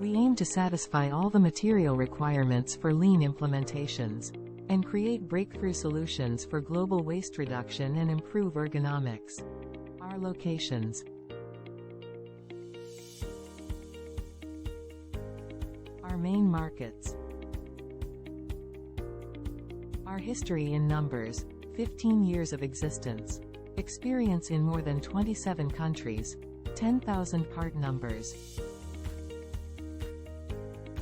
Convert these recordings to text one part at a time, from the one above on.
We aim to satisfy all the material requirements for lean implementations and create breakthrough solutions for global waste reduction and improve ergonomics. Our locations. Our main markets. Our history in numbers: 15 years of existence. Experience in more than 27 countries. 10,000 part numbers.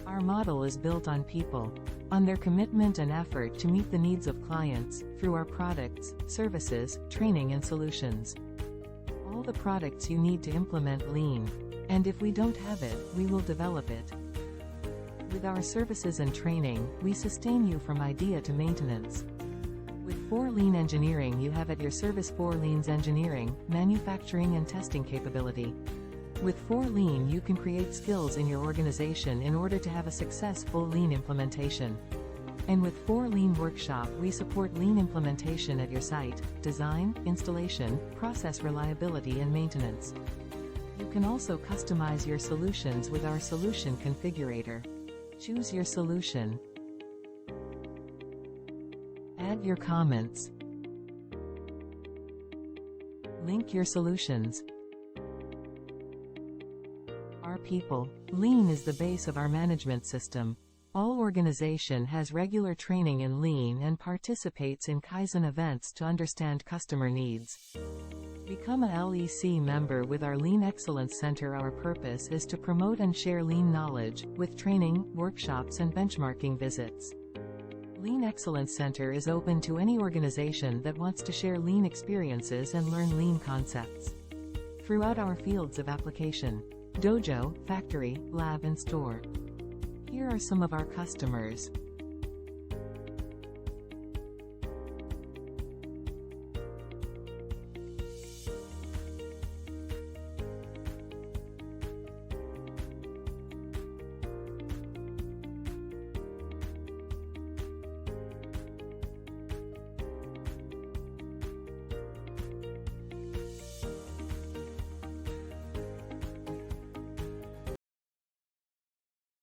Our model is built on people, on their commitment and effort to meet the needs of clients, through our products, services, training and solutions. All the products you need to implement Lean, and if we don't have it, we will develop it. With our services and training, we sustain you from idea to maintenance. With 4 Lean Engineering you have at your service 4 Lean's engineering, manufacturing and testing capability. With 4 Lean you can create skills in your organization in order to have a successful Lean implementation. And with 4 Lean Workshop we support Lean implementation at your site, design, installation, process reliability and maintenance. You can also customize your solutions with our solution configurator. Choose your solution. Add your comments. Link your solutions. Our people. Lean is the base of our management system. All organization has regular training in Lean and participates in Kaizen events to understand customer needs. Become a LEC member with our Lean Excellence Center. Our purpose is to promote and share Lean knowledge, with training, workshops and benchmarking visits. Lean Excellence Center is open to any organization that wants to share Lean experiences and learn Lean concepts. Throughout our fields of application: dojo, factory, lab and store. Here are some of our customers.